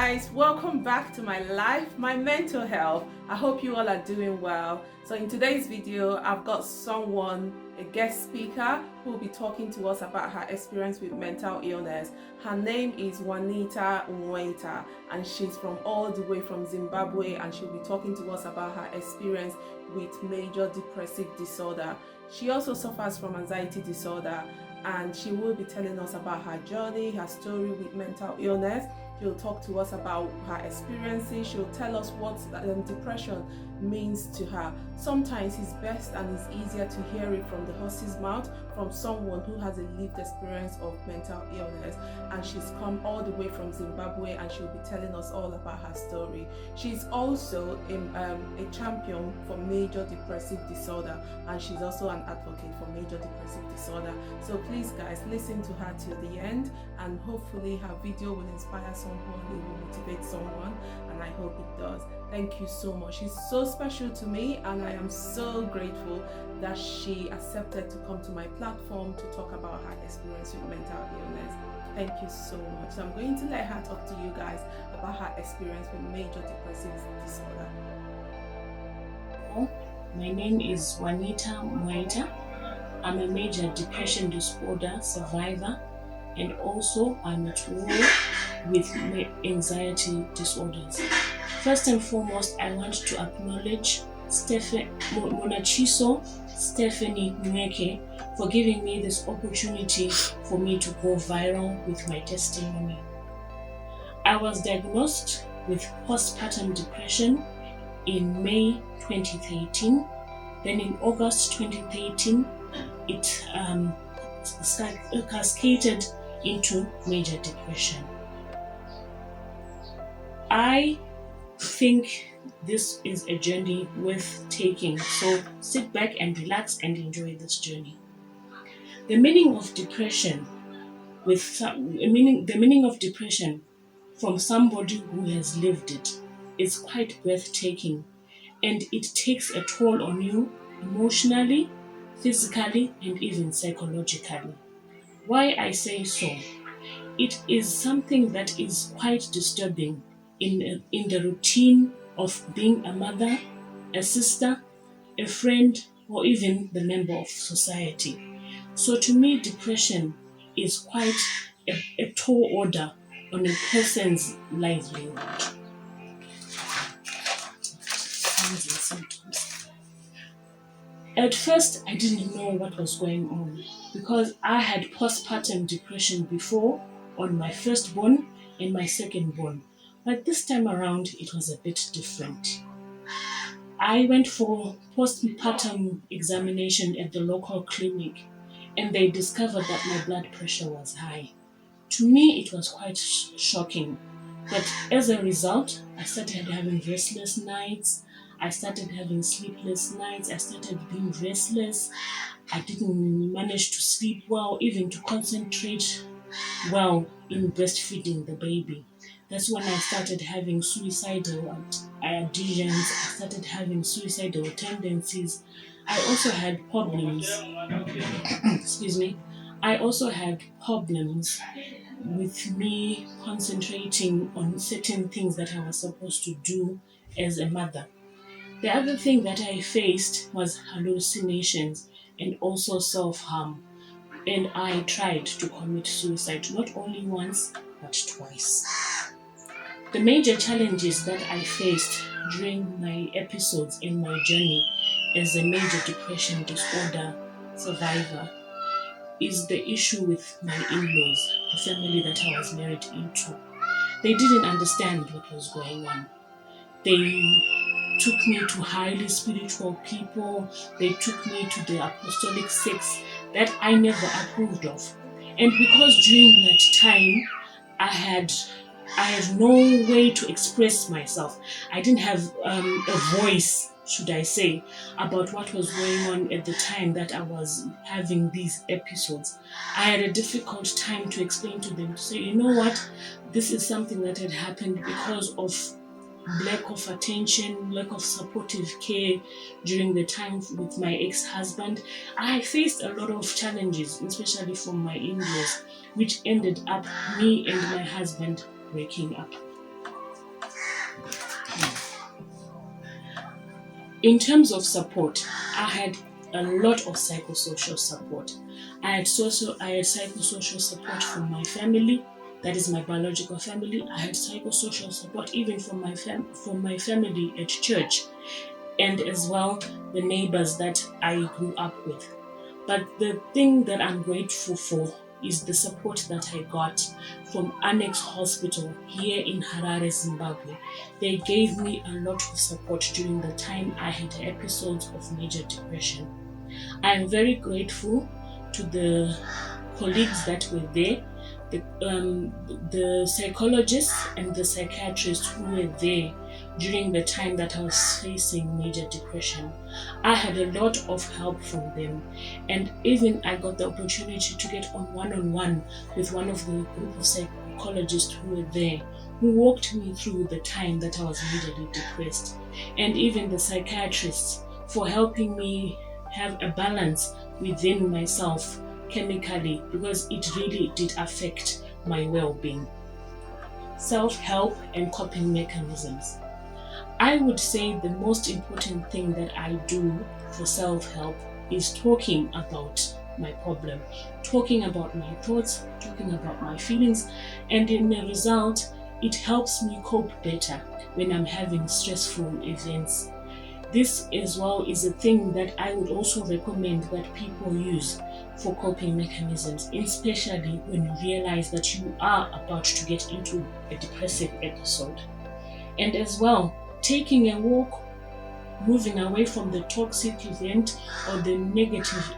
guys, welcome back to my life, my mental health. I hope you all are doing well. So in today's video, I've got someone, a guest speaker, who will be talking to us about her experience with mental illness. Her name is Juanita Nweta, and she's from all the way from Zimbabwe, and she'll be talking to us about her experience with major depressive disorder. She also suffers from anxiety disorder, and she will be telling us about her journey, her story with mental illness. She'll talk to us about her experiences. She'll tell us what depression means to her. Sometimes it's best and it's easier to hear it from the horse's mouth, from someone who has a lived experience of mental illness. And she's come all the way from Zimbabwe, and she'll be telling us all about her story. She's also a champion for major depressive disorder, and she's also an advocate for major depressive disorder. So please guys, listen to her till the end, and hopefully her video will inspire someone, it will motivate someone, and I hope it does. Thank you so much. She's so special to me, and I am so grateful that she accepted to come to my platform to talk about her experience with mental illness. Thank you so much. So I'm going to let her talk to you guys about her experience with major depressive disorder. My name is Juanita Nweta. I'm a major depression disorder survivor, and also I'm at war with anxiety disorders. First and foremost, I want to acknowledge Steff-Annie for giving me this opportunity for me to go viral with my testimony. I was diagnosed with postpartum depression in May 2013. Then in August 2013, it cascaded into major depression. I think this is a journey worth taking, so sit back and relax and enjoy this journey. The meaning of depression from somebody who has lived it is quite breathtaking, and it takes a toll on you emotionally, physically, and even psychologically. Why I say so? It is something that is quite disturbing in the routine of being a mother, a sister, a friend, or even the member of society. So to me, depression is quite a tall order on a person's livelihood. At first, I didn't know what was going on because I had postpartum depression before on my firstborn and my secondborn. But this time around, it was a bit different. I went for postpartum examination at the local clinic, and they discovered that my blood pressure was high. To me, it was quite shocking. But as a result, I started having restless nights. I started having sleepless nights. I started being restless. I didn't manage to sleep well, even to concentrate well in breastfeeding the baby. That's when I started having suicidal ideations. I started having suicidal tendencies. I also had problems. Excuse me. I also had problems with me concentrating on certain things that I was supposed to do as a mother. The other thing that I faced was hallucinations and also self-harm. And I tried to commit suicide not only once, but twice. The major challenges that I faced during my episodes in my journey as a major depression disorder survivor is the issue with my in-laws, the family that I was married into. They didn't understand what was going on. They took me to highly spiritual people. They took me to the apostolic sects that I never approved of. And because during that time, I had no way to express myself. I didn't have a voice, should I say, about what was going on at the time that I was having these episodes. I had a difficult time to explain to them, to say, you know what, this is something that had happened because of lack of attention, lack of supportive care during the time with my ex-husband. I faced a lot of challenges, especially from my in-laws, which ended up me and my husband breaking up. In terms of support, I had a lot of psychosocial support. I had psychosocial support from my family, that is my biological family. I had psychosocial support even from my family at church, and as well the neighbors that I grew up with. But the thing that I'm grateful for is the support that I got from Annex Hospital here in Harare, Zimbabwe. They gave me a lot of support during the time I had episodes of major depression. I am very grateful to the colleagues that were there, the psychologists and the psychiatrists who were there during the time that I was facing major depression. I had a lot of help from them, and even I got the opportunity to get on one-on-one with one of the group of psychologists who were there, who walked me through the time that I was majorly depressed, and even the psychiatrists for helping me have a balance within myself chemically, because it really did affect my well-being. Self-help and coping mechanisms. I would say the most important thing that I do for self-help is talking about my problem, talking about my thoughts, talking about my feelings, and in the result, it helps me cope better when I'm having stressful events. This as well is a thing that I would also recommend that people use for coping mechanisms, especially when you realize that you are about to get into a depressive episode. And as well, taking a walk, moving away from the toxic event or the negative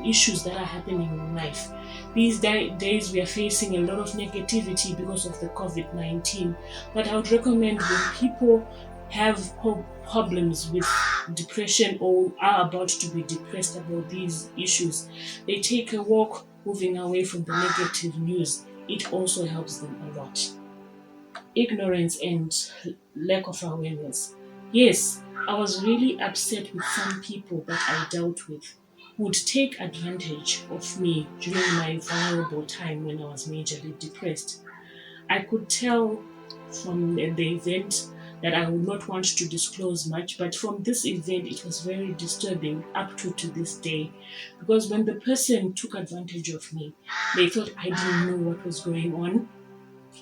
issues that are happening in life. These days we are facing a lot of negativity because of the COVID-19, but I would recommend when people have problems with depression or are about to be depressed about these issues, they take a walk, moving away from the negative news. It also helps them a lot. Ignorance and lack of awareness. Yes, I was really upset with some people that I dealt with who would take advantage of me during my vulnerable time when I was majorly depressed. I could tell from the event that I would not want to disclose much, but from this event it was very disturbing up to this day, because when the person took advantage of me, they thought I didn't know what was going on.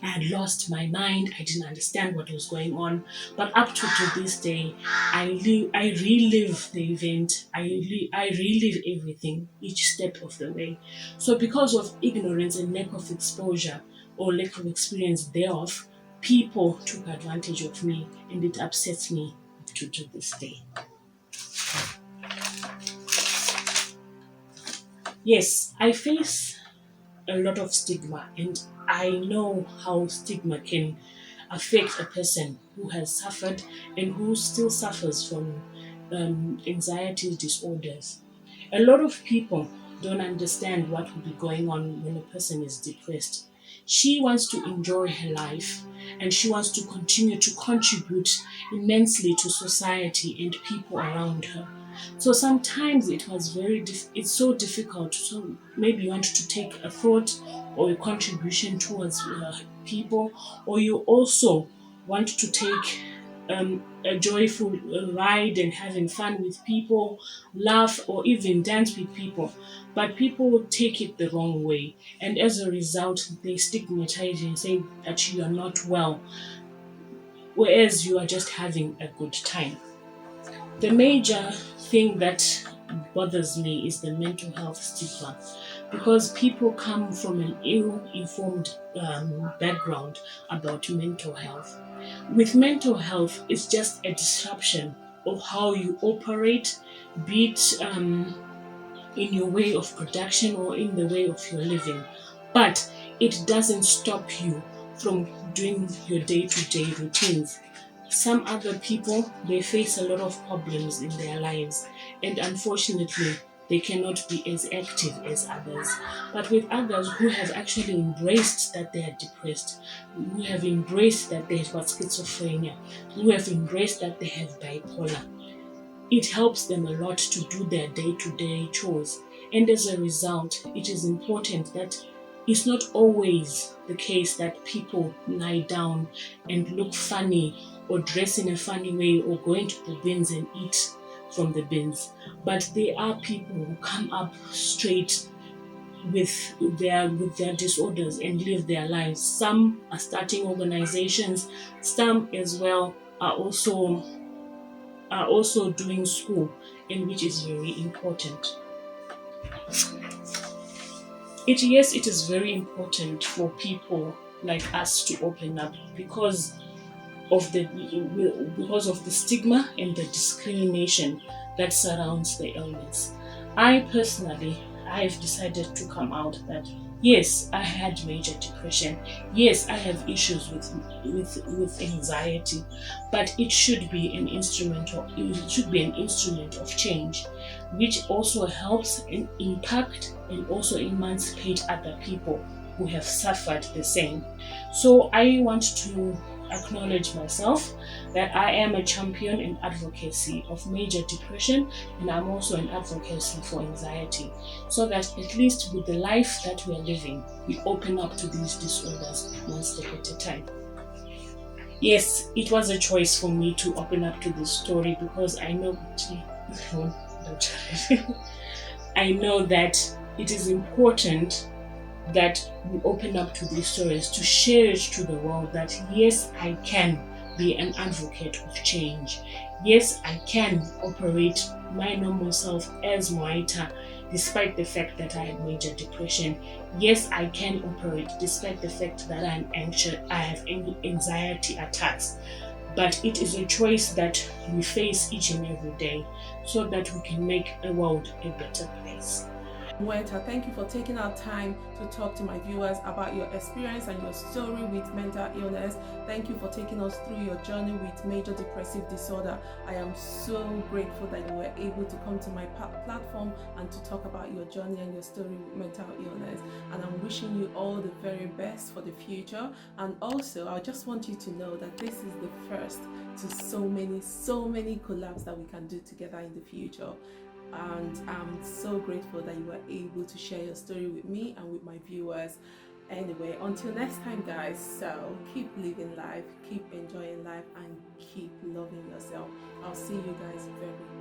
I had lost my mind. I didn't understand what was going on. But up to this day, I relive the event. I relive everything, each step of the way. So because of ignorance and lack of exposure or lack of experience thereof, people took advantage of me, and it upsets me up to this day. Yes, I face a lot of stigma, and I know how stigma can affect a person who has suffered and who still suffers from anxiety disorders. A lot of people don't understand what will be going on when a person is depressed. She wants to enjoy her life, and she wants to continue to contribute immensely to society and people around her. So sometimes it was it's so difficult. So maybe you want to take a thought or a contribution towards people, or you also want to take a joyful ride and having fun with people, laugh or even dance with people. But people will take it the wrong way, and as a result, they stigmatize you and say that you are not well, whereas you are just having a good time. The major thing that bothers me is the mental health stigma, because people come from an ill-informed background about mental health. With mental health, it's just a disruption of how you operate, be it in your way of production or in the way of your living. But it doesn't stop you from doing your day-to-day routines. Some other people, they face a lot of problems in their lives, and unfortunately, they cannot be as active as others. But with others who have actually embraced that they are depressed, who have embraced that they have got schizophrenia, who have embraced that they have bipolar, it helps them a lot to do their day-to-day chores. And as a result, it is important that it's not always the case that people lie down and look funny or dress in a funny way or go into the bins and eat from the bins. But there are people who come up straight with their disorders and live their lives. Some are starting organizations, some as well are also doing school, and which is very important. It is very important for people like us to open up because of the stigma and the discrimination that surrounds the illness. I personally, I've decided to come out that yes, I had major depression. Yes, I have issues with anxiety, but it should be an instrument of change, which also helps and impact and also emancipate other people who have suffered the same. So I want to acknowledge myself that I am a champion in advocacy of major depression, and I'm also an advocacy for anxiety, so that at least with the life that we are living, we open up to these disorders one step at a time. Yes, it was a choice for me to open up to this story because I know I know that it is important that we open up to these stories, to share it to the world that yes, I can be an advocate of change. Yes, I can operate my normal self as Moita despite the fact that I had major depression. Yes, I can operate despite the fact that I'm anxious, I have anxiety attacks. But it is a choice that we face each and every day so that we can make a world a better place. Mweta, thank you for taking our time to talk to my viewers about your experience and your story with mental illness. Thank you for taking us through your journey with major depressive disorder. I am so grateful that you were able to come to my platform and to talk about your journey and your story with mental illness. And I'm wishing you all the very best for the future. And also, I just want you to know that this is the first to so many collabs that we can do together in the future. And I'm so grateful that you were able to share your story with me and with my viewers. Anyway, until next time, guys, so keep living life, keep enjoying life, and keep loving yourself. I'll see you guys very